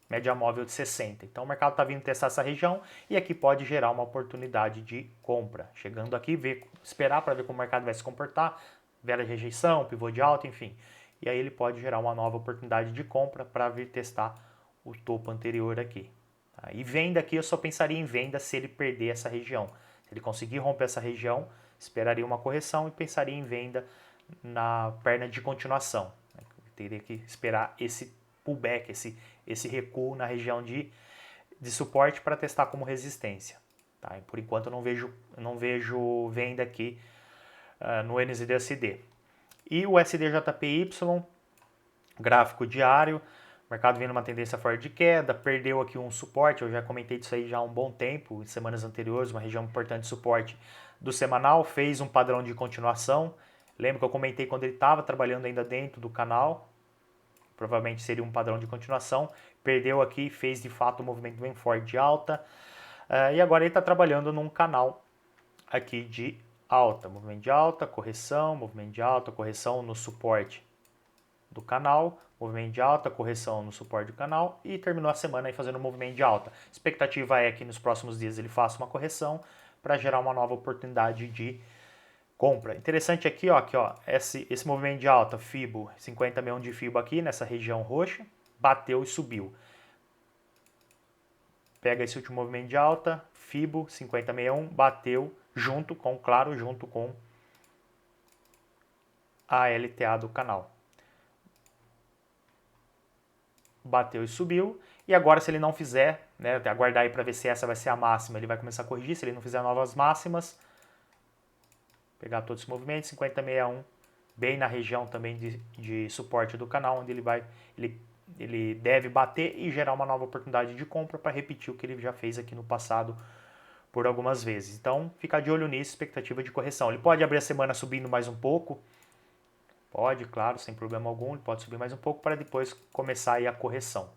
média móvel de 60. Então o mercado está vindo testar essa região e aqui pode gerar uma oportunidade de compra. Chegando aqui, esperar para ver como o mercado vai se comportar, vela de rejeição, pivô de alta, enfim. E aí ele pode gerar uma nova oportunidade de compra para vir testar o topo anterior aqui. Tá? E venda aqui, eu só pensaria em venda se ele perder essa região. Se ele conseguir romper essa região, esperaria uma correção e pensaria em venda na perna de continuação. Teria que esperar esse pullback, esse recuo na região de suporte para testar como resistência. Tá? E por enquanto eu não vejo venda aqui no NZD-USD. E o SDJPY, gráfico diário, mercado vendo uma tendência forte de queda, perdeu aqui um suporte, eu já comentei disso aí já há um bom tempo, em semanas anteriores, uma região importante de suporte do semanal, fez um padrão de continuação. Lembra que eu comentei quando ele estava trabalhando ainda dentro do canal, provavelmente seria um padrão de continuação, perdeu aqui, fez de fato um movimento bem forte de alta, e agora ele está trabalhando num canal aqui de alta, movimento de alta, correção, movimento de alta, correção no suporte do canal, movimento de alta, correção no suporte do canal e terminou a semana aí fazendo um movimento de alta. A expectativa é que nos próximos dias ele faça uma correção para gerar uma nova oportunidade de compra. Interessante aqui, ó, esse movimento de alta, FIBO, 50 de FIBO aqui nessa região roxa, bateu e subiu. Pega esse último movimento de alta, FIBO 5061, bateu junto com a LTA do canal. Bateu e subiu, e agora se ele não fizer, né, aguardar aí para ver se essa vai ser a máxima, ele vai começar a corrigir, se ele não fizer novas máximas, pegar todos os movimentos, 5061, bem na região também de suporte do canal, onde ele deve bater e gerar uma nova oportunidade de compra para repetir o que ele já fez aqui no passado por algumas vezes. Então, ficar de olho nisso, expectativa de correção. Ele pode abrir a semana subindo mais um pouco, pode, claro, sem problema algum, ele pode subir mais um pouco para depois começar aí a correção.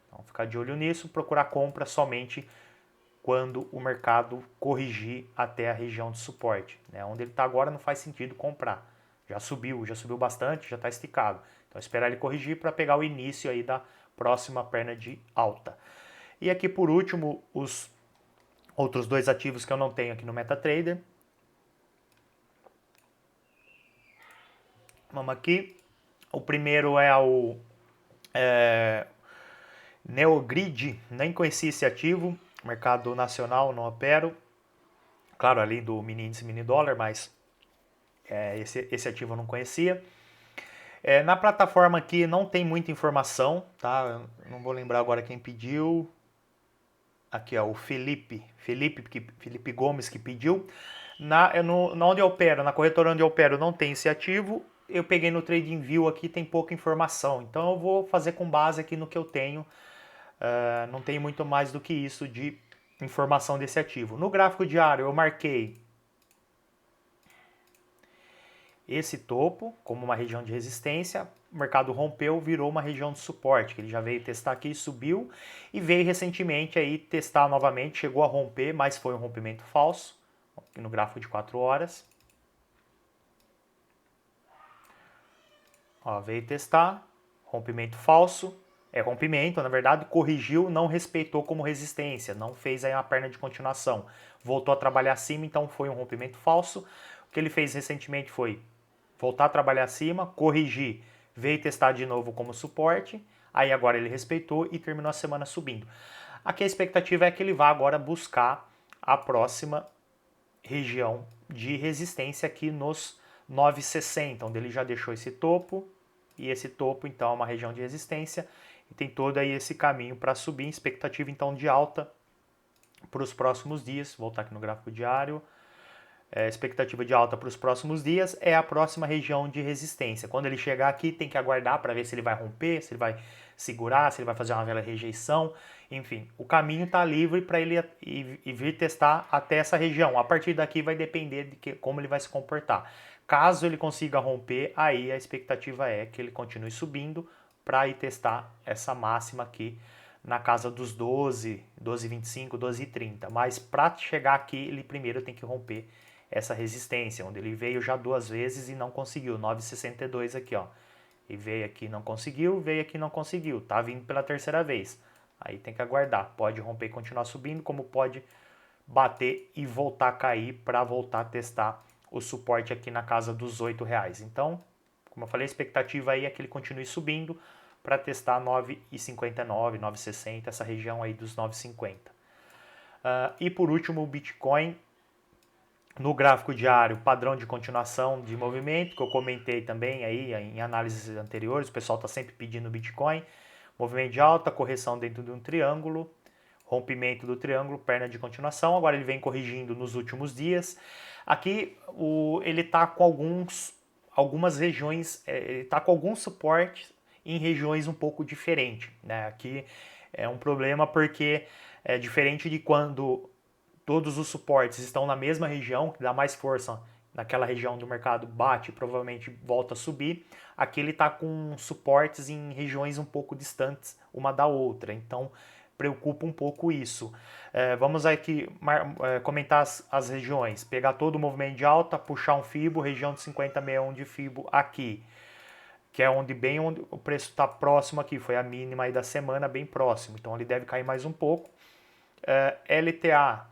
Então, ficar de olho nisso, procurar compra somente quando o mercado corrigir até a região de suporte. Né? Onde ele está agora não faz sentido comprar. Já subiu bastante, já está esticado. Então, esperar ele corrigir para pegar o início aí da próxima perna de alta. E aqui, por último, os outros dois ativos que eu não tenho aqui no MetaTrader. Vamos aqui. O primeiro é o Neogrid. Nem conheci esse ativo. Mercado nacional, não opero. Claro, além do mini índice, mini dólar, mas esse ativo eu não conhecia. Na plataforma aqui não tem muita informação, tá? Eu não vou lembrar agora quem pediu. Aqui, ó, o Felipe Gomes que pediu. Onde eu opero, na corretora onde eu opero, não tem esse ativo. Eu peguei no TradingView aqui, tem pouca informação. Então eu vou fazer com base aqui no que eu tenho. Não tem muito mais do que isso de informação desse ativo. No gráfico diário eu marquei esse topo como uma região de resistência, o mercado rompeu, virou uma região de suporte, que ele já veio testar aqui, subiu e veio recentemente aí testar novamente, chegou a romper, mas foi um rompimento falso, aqui no gráfico de 4 horas. Ó, veio testar, rompimento falso, é rompimento, na verdade, corrigiu, não respeitou como resistência, não fez aí uma perna de continuação, voltou a trabalhar acima, então foi um rompimento falso. O que ele fez recentemente foi voltar a trabalhar acima, corrigir, veio testar de novo como suporte, aí agora ele respeitou e terminou a semana subindo. Aqui a expectativa é que ele vá agora buscar a próxima região de resistência aqui nos 960, onde ele já deixou esse topo, e esse topo então é uma região de resistência, e tem todo aí esse caminho para subir, expectativa então de alta para os próximos dias. Vou voltar aqui no gráfico diário. Expectativa de alta para os próximos dias é a próxima região de resistência. Quando ele chegar aqui, tem que aguardar para ver se ele vai romper, se ele vai segurar, se ele vai fazer uma vela rejeição. Enfim, o caminho está livre para ele ir vir testar até essa região. A partir daqui vai depender de como ele vai se comportar. Caso ele consiga romper, aí a expectativa é que ele continue subindo para ir testar essa máxima aqui na casa dos 12, 12,25, 12,30. Mas para chegar aqui, ele primeiro tem que romper essa resistência, onde ele veio já 2 vezes e não conseguiu, 9,62 aqui, ó. E veio aqui não conseguiu, veio aqui não conseguiu, tá vindo pela terceira vez. Aí tem que aguardar, pode romper e continuar subindo, como pode bater e voltar a cair para voltar a testar o suporte aqui na casa dos R$ 8. Então, como eu falei, a expectativa aí é que ele continue subindo para testar 9,59, 9,60, essa região aí dos 9,50. E por último, o Bitcoin. No gráfico diário, padrão de continuação de movimento, que eu comentei também aí em análises anteriores, o pessoal está sempre pedindo Bitcoin. Movimento de alta, correção dentro de um triângulo, rompimento do triângulo, perna de continuação. Agora ele vem corrigindo nos últimos dias. Aqui ele está com algumas regiões, ele está com alguns suportes em regiões um pouco diferentes. Né? Aqui é um problema porque é diferente de quando todos os suportes estão na mesma região, que dá mais força naquela região do mercado, bate, provavelmente volta a subir. Aqui ele está com suportes em regiões um pouco distantes uma da outra, então preocupa um pouco isso. Vamos aqui comentar as regiões, pegar todo o movimento de alta, puxar um FIBO, região de 50,61 de FIBO aqui, que é onde o preço está próximo aqui, foi a mínima aí da semana, bem próximo, então ele deve cair mais um pouco. LTA,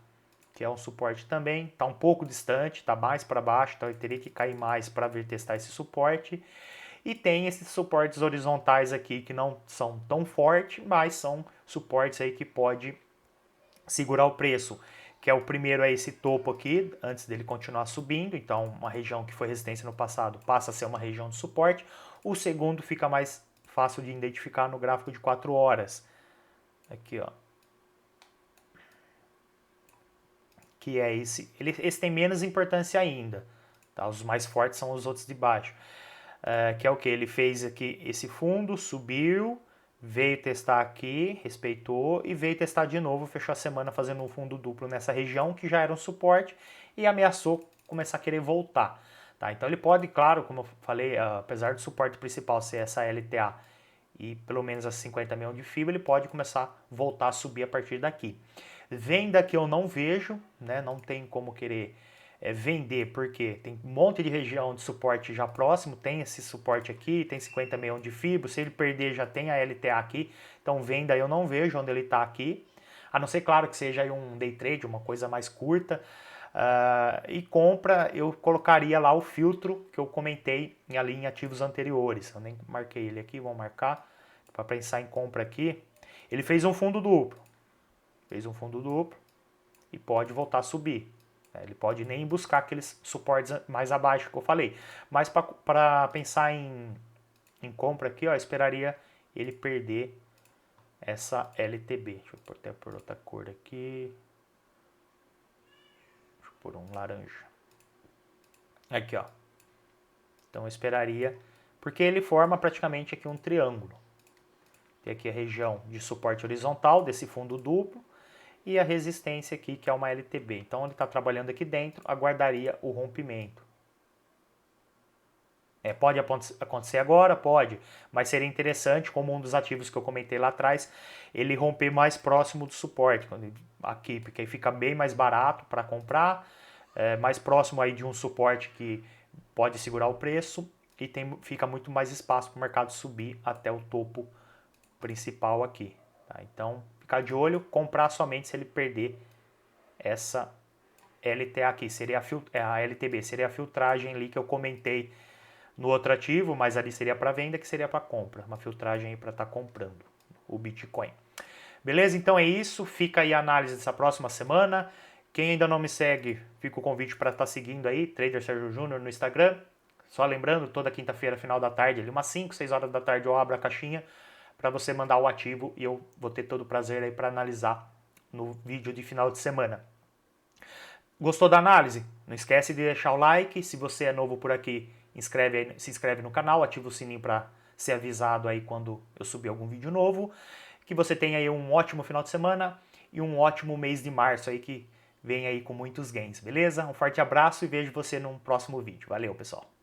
que é um suporte também, está um pouco distante, está mais para baixo, então ele teria que cair mais para vir testar esse suporte. E tem esses suportes horizontais aqui que não são tão fortes, mas são suportes aí que pode segurar o preço. Que é o primeiro é esse topo aqui, antes dele continuar subindo, então uma região que foi resistência no passado passa a ser uma região de suporte. O segundo fica mais fácil de identificar no gráfico de 4 horas. Aqui, ó. Que é esse. Esse tem menos importância ainda. Tá? Os mais fortes são os outros de baixo. Que é o que? Ele fez aqui esse fundo, subiu, veio testar aqui, respeitou e veio testar de novo, fechou a semana fazendo um fundo duplo nessa região que já era um suporte e ameaçou começar a querer voltar. Tá? Então ele pode, claro, como eu falei, apesar do suporte principal ser essa LTA e pelo menos a 50 mil de fibra, ele pode começar a voltar a subir a partir daqui. Venda que eu não vejo, né? Não tem como querer vender, porque tem um monte de região de suporte já próximo, tem esse suporte aqui, tem 50 milhões de fibra, se ele perder já tem a LTA aqui, então venda eu não vejo onde ele está aqui, a não ser, claro, que seja aí um day trade, uma coisa mais curta. E compra, eu colocaria lá o filtro que eu comentei ali em ativos anteriores, eu nem marquei ele aqui, vou marcar, para pensar em compra aqui. Ele fez um fundo duplo, e pode voltar a subir. Ele pode nem buscar aqueles suportes mais abaixo que eu falei. Mas para pensar em compra aqui, ó, eu esperaria ele perder essa LTB. Deixa eu até por outra cor aqui. Deixa eu pôr um laranja. Aqui, ó. Então eu esperaria, porque ele forma praticamente aqui um triângulo. Tem aqui a região de suporte horizontal desse fundo duplo e a resistência aqui, que é uma LTB. Então ele está trabalhando aqui dentro, aguardaria o rompimento. Pode acontecer agora? Pode, mas seria interessante, como um dos ativos que eu comentei lá atrás, ele romper mais próximo do suporte, aqui, porque aí fica bem mais barato para comprar, mais próximo aí de um suporte que pode segurar o preço e fica muito mais espaço para o mercado subir até o topo principal aqui. Tá? Então, ficar de olho, comprar somente se ele perder essa LTA aqui, seria a LTB, seria a filtragem ali que eu comentei no outro ativo, mas ali seria para venda, que seria para compra, uma filtragem aí para estar comprando o Bitcoin. Beleza? Então é isso, fica aí a análise dessa próxima semana. Quem ainda não me segue, fica o convite para estar seguindo aí, Trader Sérgio Júnior no Instagram. Só lembrando, toda quinta-feira, final da tarde, ali umas 5, 6 horas da tarde eu abro a caixinha para você mandar o ativo e eu vou ter todo o prazer aí para analisar no vídeo de final de semana. Gostou da análise? Não esquece de deixar o like. Se você é novo por aqui, se inscreve no canal, ativa o sininho para ser avisado aí quando eu subir algum vídeo novo. Que você tenha aí um ótimo final de semana e um ótimo mês de março aí que vem aí com muitos gains, beleza? Um forte abraço e vejo você num próximo vídeo. Valeu, pessoal!